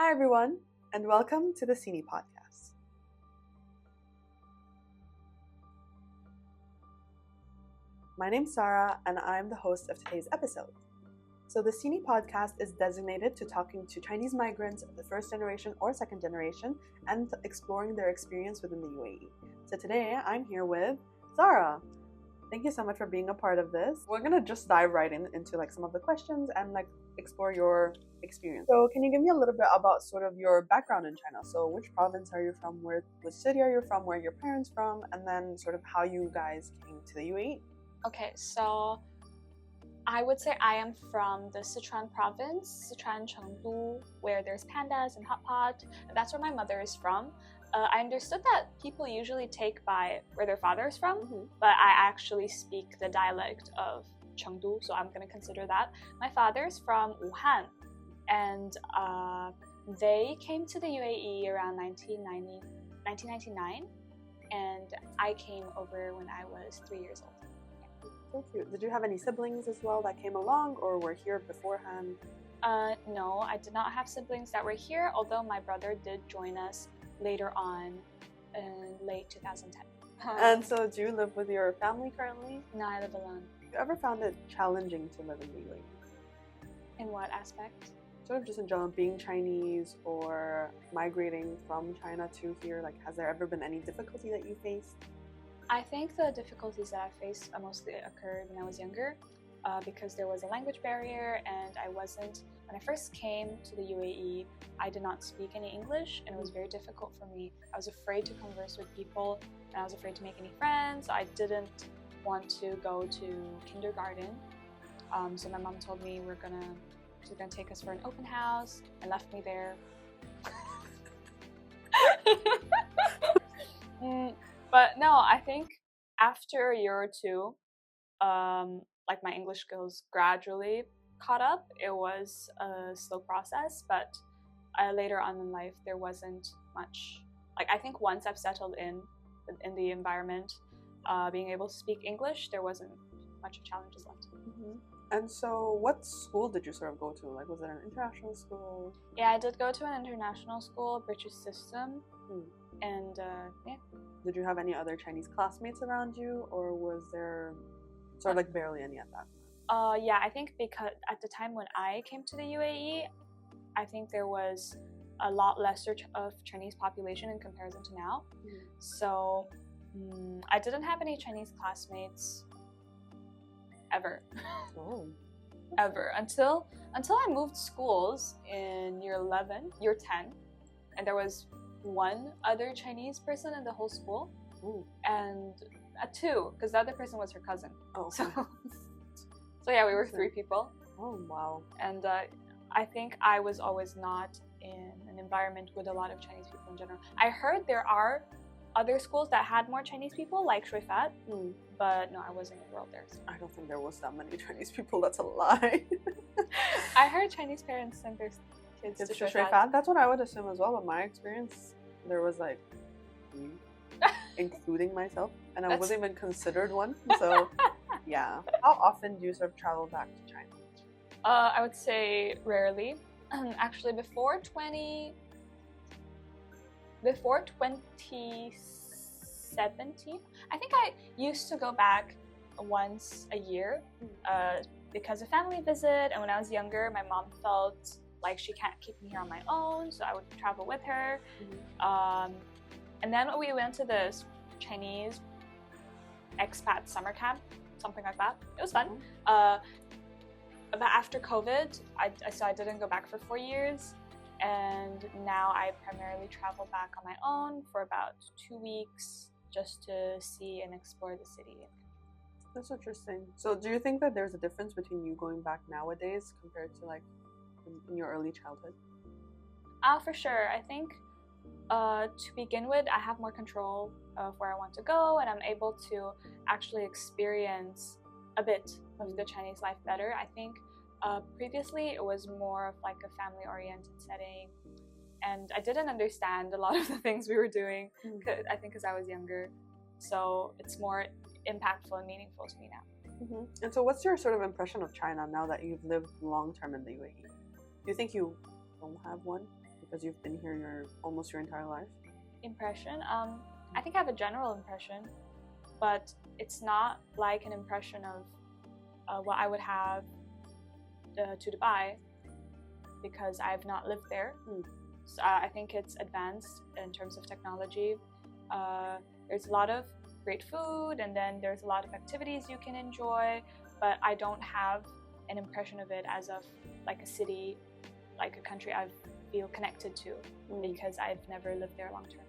Hi everyone, and welcome to the Sini podcast. My name's Zara, and I'm the host of today's episode. So the Sini podcast is designated to talking to Chinese migrants of the first generation or second generation and exploring their experience within the UAE. So today I'm here with Zara. Thank you so much for being a part of this. We're gonna just dive right into some of the questions and explore your experience. So can you give me a little bit about sort of your background in China? So which province are you from? Which city are you from? Where are your parents from? And then sort of how you guys came to the UAE. Okay, so I would say I am from the Sichuan province, Sichuan Chengdu, where there's pandas and hot pot. That's where my mother is from. I understood that people usually take by where their father is from, but I actually speak the dialect of Chengdu, so I'm going to consider that. My father's from Wuhan, and they came to the UAE around 1999, and I came over when I was 3 years old. Yeah. So cute. Did you have any siblings as well that came along or were here beforehand? No, I did not have siblings that were here, although my brother did join us later on in late 2010. And so do you live with your family currently? No, I live alone. Have you ever found it challenging to live in the UAE? In what aspect? Sort of just in general, being Chinese or migrating from China to here, has there ever been any difficulty that you faced? I think the difficulties that I faced mostly occurred when I was younger, because there was a language barrier, and when I first came to the UAE, I did not speak any English, and it was very difficult for me. I was afraid to converse with people, and I was afraid to make any friends. I didn't want to go to kindergarten, so my mom told me she's gonna take us for an open house, and left me there. But no, I think after a year or two, my English skills gradually caught up. It was a slow process, but later on in life, there wasn't much. I think once I've settled in the environment, being able to speak English, there wasn't much of challenges left. And so what school did you sort of go to? Was it an international school? Yeah, I did go to an international school, British system. And yeah. Did you have any other Chinese classmates around you, or was there sort of barely any at that time? Yeah, I think because at the time when I came to the UAE, I think there was a lot lesser of Chinese population in comparison to now. So I didn't have any Chinese classmates ever. Oh. Ever until I moved schools in year 10, and there was one other Chinese person in the whole school. Ooh. And two, because the other person was her cousin. Oh. So yeah, we were 3 people. Oh, wow. And I think I was always not in an environment with a lot of Chinese people in general. I heard there are other schools that had more Chinese people, like Shui Fat, but no, I wasn't enrolled there. So. I don't think there was that many Chinese people. That's a lie. I heard Chinese parents send their kids to Shui Fat. That's what I would assume as well. But my experience, there was 3, including myself, and I wasn't even considered one. So yeah. How often do you sort of travel back to China? I would say rarely. Actually, before 2017, I think I used to go back once a year because of family visit. And when I was younger, my mom felt like she can't keep me here on my own, so I would travel with her. And then we went to this Chinese expat summer camp, something like that. It was fun. But after COVID, I didn't go back for 4 years. And now I primarily travel back on my own for about 2 weeks just to see and explore the city. That's interesting. So do you think that there's a difference between you going back nowadays compared to in your early childhood? For sure. I think to begin with, I have more control of where I want to go, and I'm able to actually experience a bit of the Chinese life better. I think previously it was more of a family-oriented setting, and I didn't understand a lot of the things we were doing, I think because I was younger. So it's more impactful and meaningful to me now. And so what's your sort of impression of China now that you've lived long-term in the UAE? Do you think you don't have one? because you've been here almost your entire life? Impression? I think I have a general impression, but it's not like an impression of what I would have to Dubai, because I've not lived there. So I think it's advanced in terms of technology. There's a lot of great food, and then there's a lot of activities you can enjoy, but I don't have an impression of it as of like a city, like a country I feel connected to, because I've never lived there long term.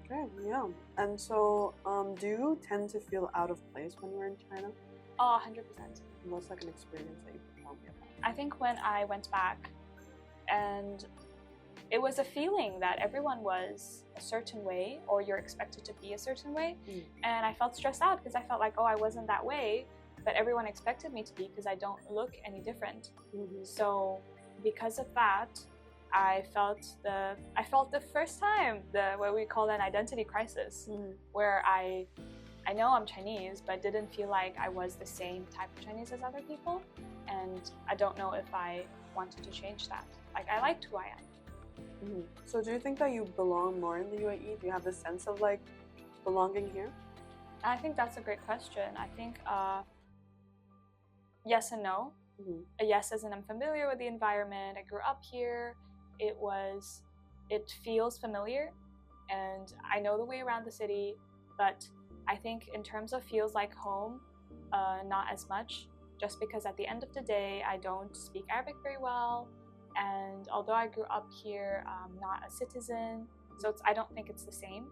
Okay, yeah. And so, do you tend to feel out of place when you're in China? Oh, 100%. What's like an experience that you can tell me about? I think when I went back, and it was a feeling that everyone was a certain way, or you're expected to be a certain way, and I felt stressed out because I felt like, oh, I wasn't that way, but everyone expected me to be because I don't look any different. So because of that, I felt the first time what we call an identity crisis, where I know I'm Chinese, but didn't feel like I was the same type of Chinese as other people, and I don't know if I wanted to change that. Like, I liked who I am. So do you think that you belong more in the UAE? Do you have this sense of like belonging here? I think that's a great question. I think yes and no. A yes as in I'm familiar with the environment, I grew up here, it feels familiar, and I know the way around the city, but I think in terms of feels like home, not as much, just because at the end of the day, I don't speak Arabic very well, and although I grew up here, I'm not a citizen, so I don't think it's the same,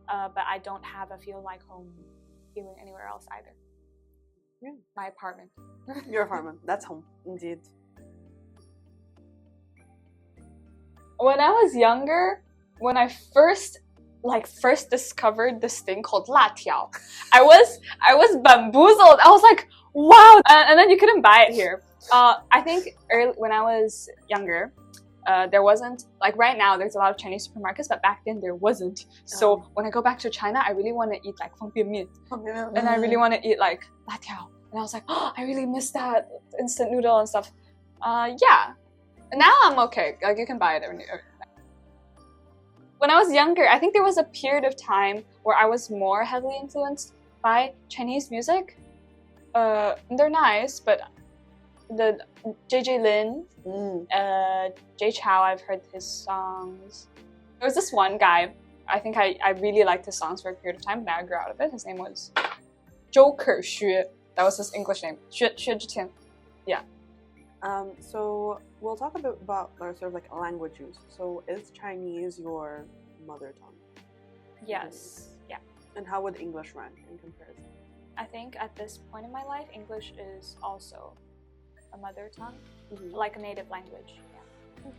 but I don't have a feel like home feeling anywhere else either. Yeah. My apartment. Your apartment, that's home, indeed. When I was younger, when I first discovered this thing called latiao, I was bamboozled. I was like, wow! And then you couldn't buy it here. I think when I was younger, there wasn't, like right now there's a lot of Chinese supermarkets, but back then there wasn't. So when I go back to China, I really want to eat like fengbian mian, and I really want to eat like latiao. And I was like, oh, I really miss that instant noodle and stuff. Yeah. Now I'm okay. Like, you can buy it. When I was younger, I think there was a period of time where I was more heavily influenced by Chinese music. They're nice, but the JJ Lin, Jay Chou, I've heard his songs. There was this one guy, I think I really liked his songs for a period of time, but now I grew out of it. His name was Joker Xue. That was his English name. Xue Zhitian. Yeah. So we'll talk a bit about sort of like language use. So is Chinese your mother tongue? Yes. Yeah. And how would English rank in comparison? I think at this point in my life, English is also a mother tongue, like a native language. Yeah.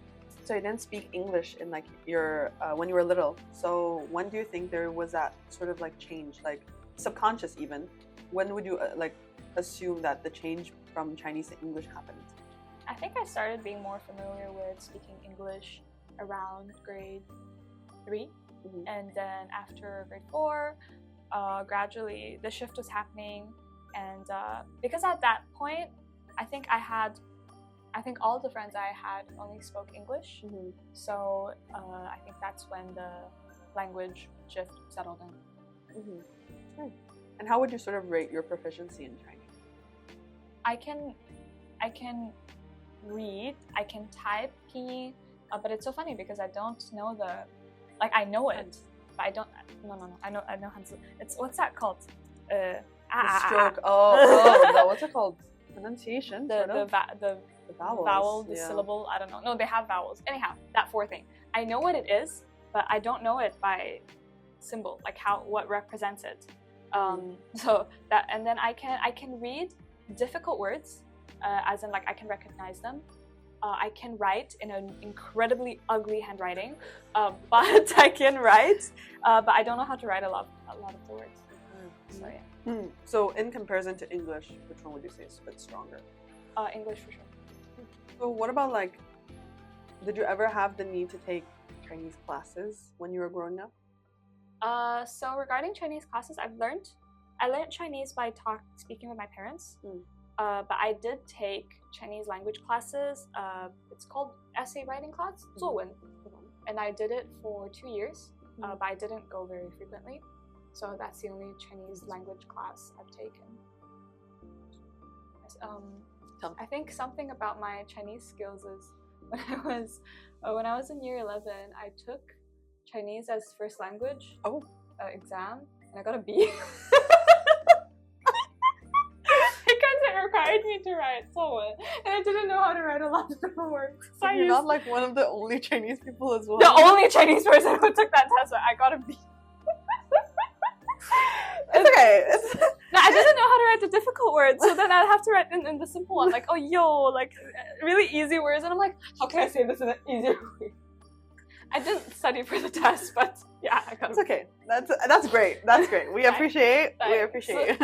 So you didn't speak English in like your when you were little. So when do you think there was that sort of like change, like subconscious even? When would you like assume that the change from Chinese to English happened? I think I started being more familiar with speaking English around grade 3, and then after grade 4, gradually the shift was happening, and because at that point, I think all the friends I had only spoke English, so I think that's when the language shift settled in. Sure. And how would you sort of rate your proficiency in Chinese? I can read, I can type pinyin, but it's so funny because I don't know I know it, but I don't. No. I know Hanzi. It's, what's that called? The stroke. Oh, what's it called? Pronunciation. The vowels. Vowel, the syllable. I don't know. No, they have vowels. Anyhow, that 4 thing. I know what it is, but I don't know it by symbol, like what represents it. So that, and then I can read difficult words, as in like I can recognize them. I can write in an incredibly ugly handwriting, but I can write, but I don't know how to write a lot of the words. So yeah. So in comparison to English, which one would you say is a bit stronger? English for sure. So what about like, did you ever have the need to take Chinese classes when you were growing up? So regarding Chinese classes, I learned Chinese by speaking with my parents. But I did take Chinese language classes. It's called essay writing class, 作文. and I did it for 2 years, but I didn't go very frequently. So that's the only Chinese language class I've taken. I think something about my Chinese skills is when I was in year 11, I took Chinese as first language exam, and I got a B. Because it required me to write someone, and I didn't know how to write a lot of different words. So you're not like one of the only Chinese people as well. The only Chinese person who took that test, I got a B. It's okay. No, I didn't know how to write the difficult words, so then I'd have to write in the simple ones, like, oh, yo, like, really easy words. And I'm like, how can I say this in an easier way? I didn't study for the test, but yeah, I got it. It's okay. That's great. That's great. We appreciate. We appreciate.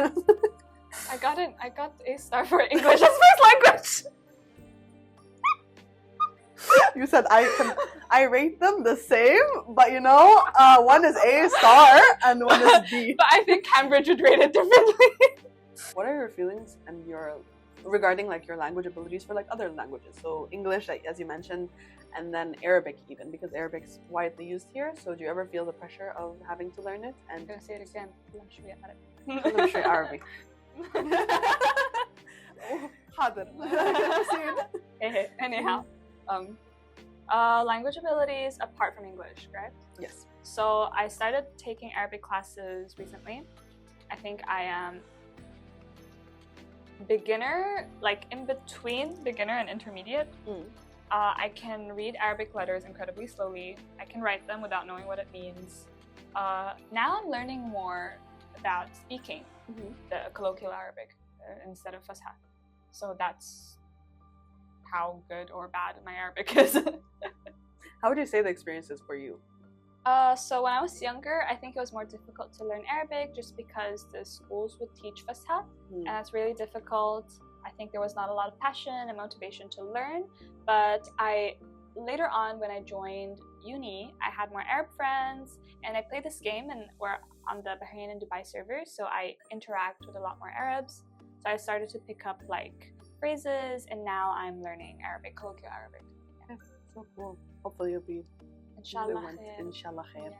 I got A* for English as first language. You said I rate them the same, but you know, one is A* and one is B. But I think Cambridge would rate it differently. What are your feelings and regarding like your language abilities for like other languages? So English, like, as you mentioned, and then Arabic even, because Arabic's widely used here. So do you ever feel the pressure of having to learn it? And I'm gonna say it again. I'm sure Arabic. حاضر. Anyhow, language abilities apart from English, correct? Yes. So I started taking Arabic classes recently. I think I am beginner, like in between beginner and intermediate. I can read Arabic letters incredibly slowly. I can write them without knowing what it means. Now I'm learning more about speaking the colloquial Arabic instead of Fusha. So that's how good or bad my Arabic is. How would you say the experience is for you? So when I was younger, I think it was more difficult to learn Arabic just because the schools would teach Fusha, and that's really difficult. I think there was not a lot of passion and motivation to learn, but later on when I joined uni, I had more Arab friends, and I played this game, and we're on the Bahrain and Dubai servers, so I interact with a lot more Arabs. So I started to pick up like phrases, and now I'm learning Arabic, colloquial Arabic. Yeah. So cool. Hopefully you'll be Inshallah khair. Inshallah khair.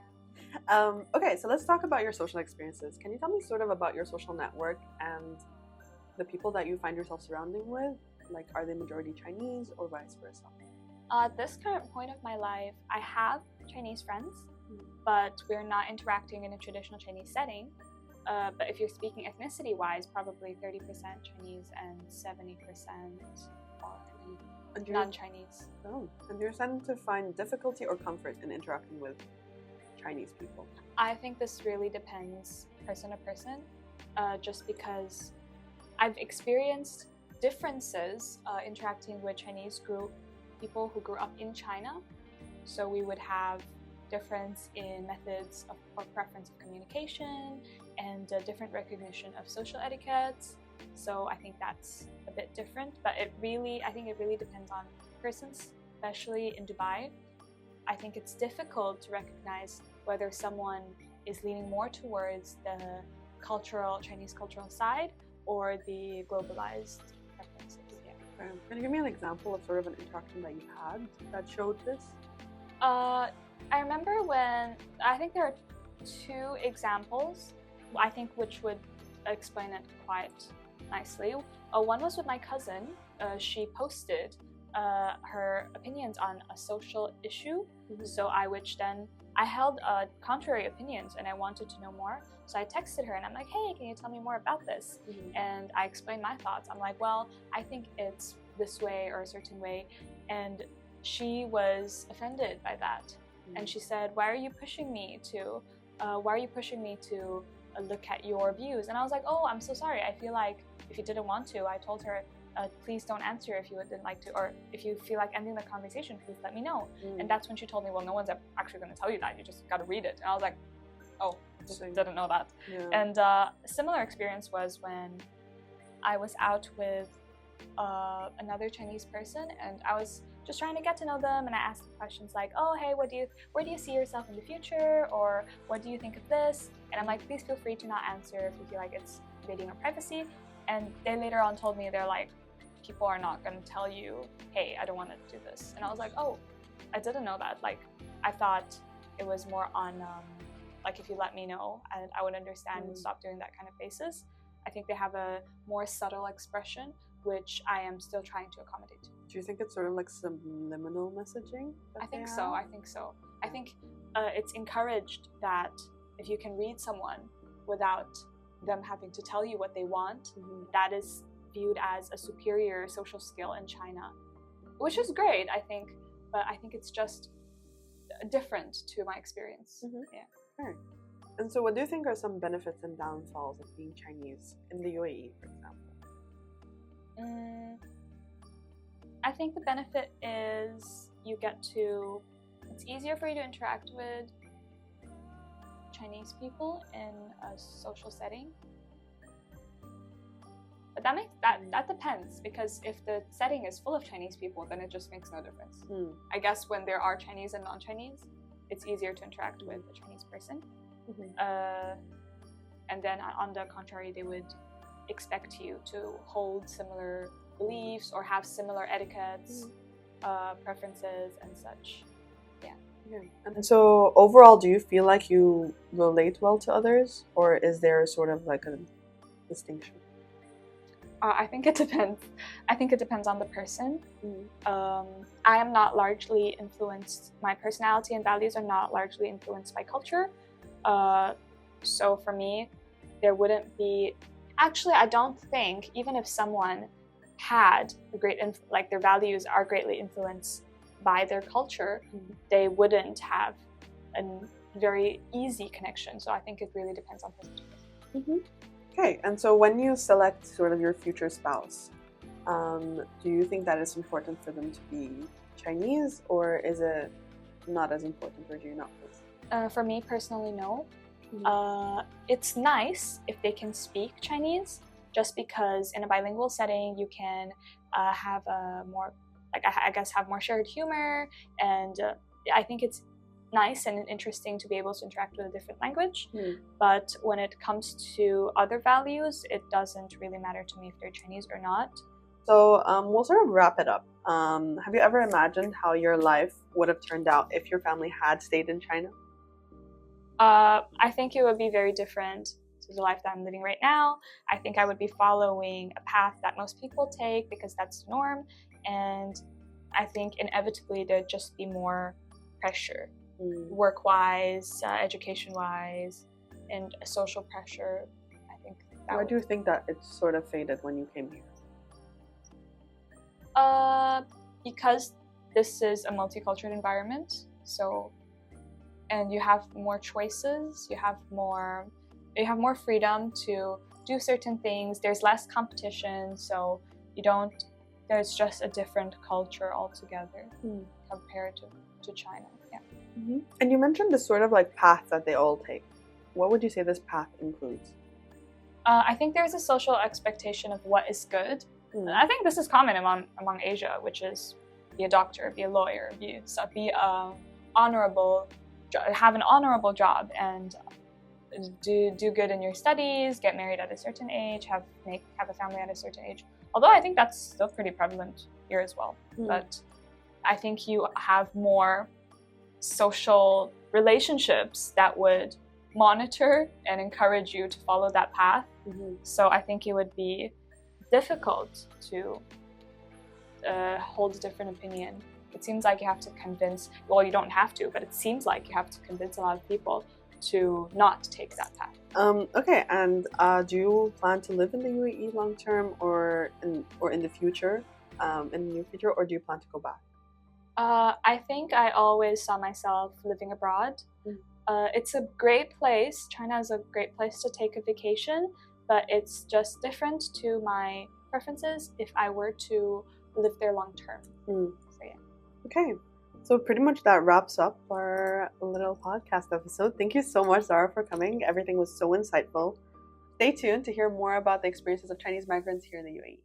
Okay, so let's talk about your social experiences. Can you tell me sort of about your social network and the people that you find yourself surrounding with? Like, are they majority Chinese or vice versa? At this current point of my life, I have Chinese friends, but we're not interacting in a traditional Chinese setting. But if you're speaking ethnicity-wise, probably 30% Chinese and 70% non-Chinese. Oh, and you're starting to find difficulty or comfort in interacting with Chinese people? I think this really depends person to person, just because I've experienced differences interacting with Chinese people who grew up in China. So we would have difference in methods or preference of communication and different recognition of social etiquettes. So I think that's a bit different, but I think it really depends on persons, especially in Dubai. I think it's difficult to recognize whether someone is leaning more towards the Chinese cultural side or the globalized preferences. Yeah. Can you give me an example of sort of an interaction that you had that showed this? I remember I think there are 2 examples, I think, which would explain it quite nicely. One was with my cousin. She posted her opinions on a social issue, so I held contrary opinions and I wanted to know more. So I texted her and I'm like, hey, can you tell me more about this? And I explained my thoughts. I'm like, well, I think it's this way or a certain way. And she was offended by that. And she said, why are you pushing me to look at your views? And I was like, oh, I'm so sorry. I feel like if you didn't want to, I told her, please don't answer if you didn't like to, or if you feel like ending the conversation, please let me know. And that's when she told me, well, no one's actually going to tell you that. You just got to read it. And I was like, oh, just didn't know that. Yeah. And a similar experience was when I was out with another Chinese person, and I was just trying to get to know them, and I asked them questions like, oh, hey, where do you see yourself in the future, or what do you think of this? And I'm like, please feel free to not answer if you feel like it's invading our privacy. And they later on told me, they're like, people are not going to tell you, hey, I don't want to do this. And I was like, oh, I didn't know that. Like, I thought it was more on like if you let me know, I would understand and stop doing that kind of basis. I think they have a more subtle expression, which I am still trying to accommodate to. Do you think it's sort of like subliminal messaging? I think so. I think it's encouraged that if you can read someone without them having to tell you what they want, that is viewed as a superior social skill in China, which is great, I think, but I think it's just different to my experience. Yeah. Right. And so what do you think are some benefits and downfalls of being Chinese in the UAE, for example? I think the benefit is it's easier for you to interact with Chinese people in a social setting. But that depends, because if the setting is full of Chinese people, then it just makes no difference. I guess when there are Chinese and non-Chinese, it's easier to interact with a Chinese person. And then on the contrary, they would expect you to hold similar beliefs or have similar etiquettes, preferences and such. Yeah. And so overall, do you feel like you relate well to others, or is there sort of like a distinction? I think it depends. I think it depends on the person. I am not largely influenced, my personality and values are not largely influenced by culture. So for me, there wouldn't be, actually I don't think, even if someone had their values are greatly influenced by their culture, they wouldn't have a very easy connection. So I think it really depends on person to person. Okay, and so when you select sort of your future spouse, do you think that it's important for them to be Chinese, or is it not as important, or do you not? For me personally, no. It's nice if they can speak Chinese, just because in a bilingual setting you can have a more, have more shared humor, and I think it's nice and interesting to be able to interact with a different language. But when it comes to other values, it doesn't really matter to me if they're Chinese or not. So we'll sort of wrap it up. Have you ever imagined how your life would have turned out if your family had stayed in China? I think it would be very different to the life that I'm living right now. I think I would be following a path that most people take because that's the norm, and I think inevitably there'd just be more pressure. Work-wise, education-wise, and social pressure. I think. Why do you think that it sort of faded when you came here? Because this is a multicultural environment, and you have more choices. You have more freedom to do certain things. There's less competition, so there's just a different culture altogether compared to China. Yeah. And you mentioned this sort of like path that they all take. What would you say this path includes? I think there's a social expectation of what is good. I think this is common among Asia, which is be a doctor, be a lawyer, have an honorable job, and do good in your studies, get married at a certain age, have a family at a certain age. Although I think that's still pretty prevalent here as well. But I think you have more social relationships that would monitor and encourage you to follow that path. So I think it would be difficult to hold a different opinion. It seems like you have to convince, well, you don't have to, but it seems like you have to convince a lot of people to not take that path. Okay, and do you plan to live in the UAE long term, or in the future, in the near future, or do you plan to go back? I think I always saw myself living abroad. It's a great place. China is a great place to take a vacation, but it's just different to my preferences if I were to live there long term. So yeah. Okay, so pretty much that wraps up our little podcast episode. Thank you so much, Zara, for coming. Everything was so insightful. Stay tuned to hear more about the experiences of Chinese migrants here in the UAE.